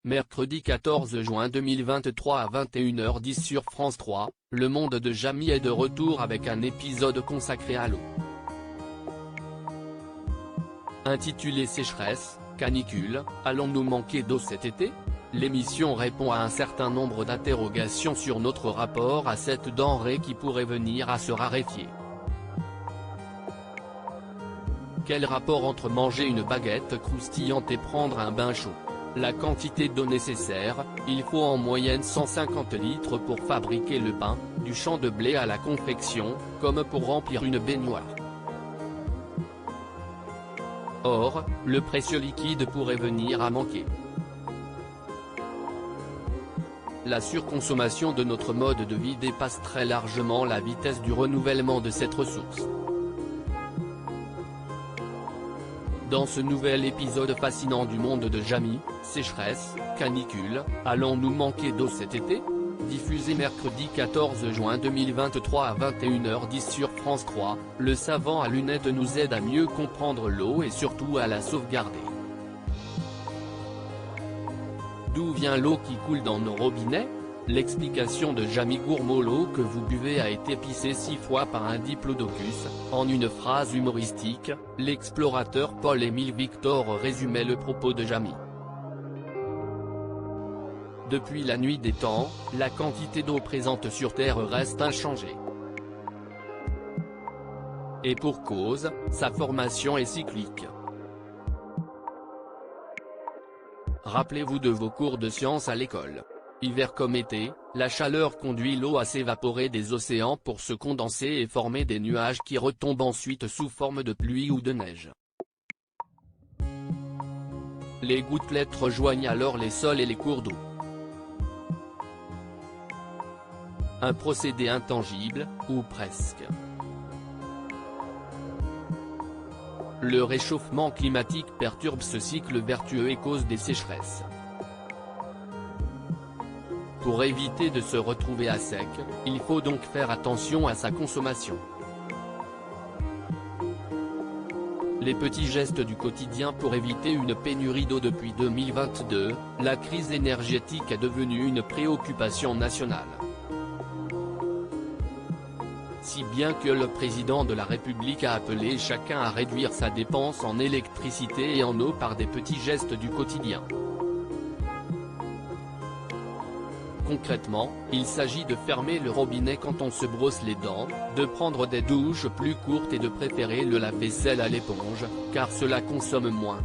Mercredi 14 juin 2023 à 21h10 sur France 3, le monde de Jamie est de retour avec un épisode consacré à l'eau. Intitulé Sécheresse, canicule, allons-nous manquer d'eau cet été? L'émission répond à un certain nombre d'interrogations sur notre rapport à cette denrée qui pourrait venir à se raréfier. Quel rapport entre manger une baguette croustillante et prendre un bain chaud? La quantité d'eau nécessaire, il faut en moyenne 150 litres pour fabriquer le pain, du champ de blé à la confection, comme pour remplir une baignoire. Or, le précieux liquide pourrait venir à manquer. La surconsommation de notre mode de vie dépasse très largement la vitesse du renouvellement de cette ressource. Dans ce nouvel épisode fascinant du monde de Jamie, sécheresse, canicule, allons-nous manquer d'eau cet été? Diffusé mercredi 14 juin 2023 à 21h10 sur France 3, le savant à lunettes nous aide à mieux comprendre l'eau et surtout à la sauvegarder. D'où vient l'eau qui coule dans nos robinets? L'explication de Jamie Gourmaud: l'eau que vous buvez a été pissée 6 fois par un diplodocus. En une phrase humoristique, l'explorateur Paul-Émile Victor résumait le propos de Jamie. Depuis la nuit des temps, la quantité d'eau présente sur Terre reste inchangée. Et pour cause, sa formation est cyclique. Rappelez-vous de vos cours de sciences à l'école. Hiver comme été, la chaleur conduit l'eau à s'évaporer des océans pour se condenser et former des nuages qui retombent ensuite sous forme de pluie ou de neige. Les gouttelettes rejoignent alors les sols et les cours d'eau. Un procédé intangible, ou presque. Le réchauffement climatique perturbe ce cycle vertueux et cause des sécheresses. Pour éviter de se retrouver à sec, il faut donc faire attention à sa consommation. Les petits gestes du quotidien pour éviter une pénurie d'eau. Depuis 2022, la crise énergétique est devenue une préoccupation nationale. Si bien que le président de la République a appelé chacun à réduire sa dépense en électricité et en eau par des petits gestes du quotidien. Concrètement, il s'agit de fermer le robinet quand on se brosse les dents, de prendre des douches plus courtes et de préférer le lave-vaisselle à l'éponge, car cela consomme moins.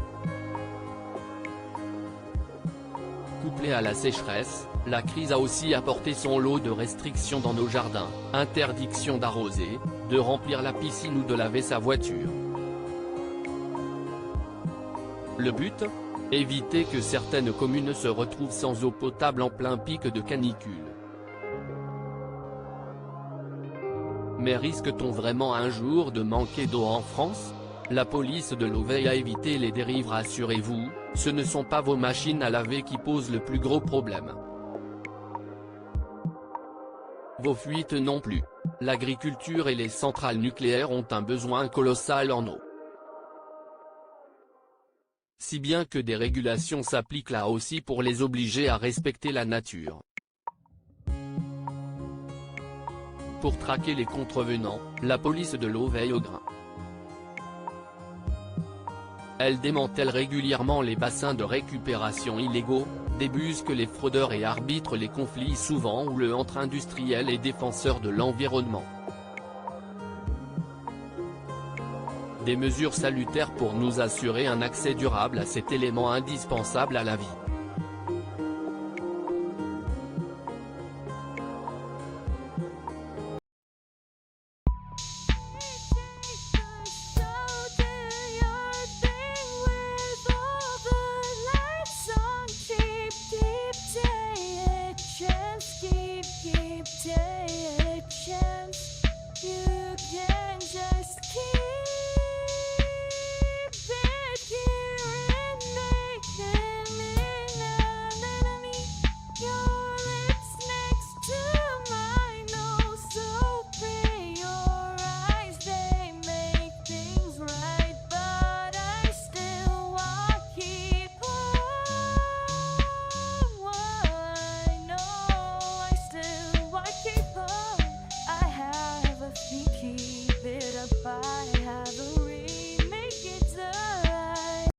Couplée à la sécheresse, la crise a aussi apporté son lot de restrictions dans nos jardins, interdiction d'arroser, de remplir la piscine ou de laver sa voiture. Le but ? Éviter que certaines communes se retrouvent sans eau potable en plein pic de canicule. Mais risque-t-on vraiment un jour de manquer d'eau en France? La police de l'eau veille à éviter les dérives. Rassurez-vous, ce ne sont pas vos machines à laver qui posent le plus gros problème. Vos fuites non plus. L'agriculture et les centrales nucléaires ont un besoin colossal en eau. Si bien que des régulations s'appliquent là aussi pour les obliger à respecter la nature. Pour traquer les contrevenants, la police de l'eau veille au grain. Elle démantèle régulièrement les bassins de récupération illégaux, débusque les fraudeurs et arbitre les conflits souvent houleux entre industriels et défenseurs de l'environnement. Des mesures salutaires pour nous assurer un accès durable à cet élément indispensable à la vie. You can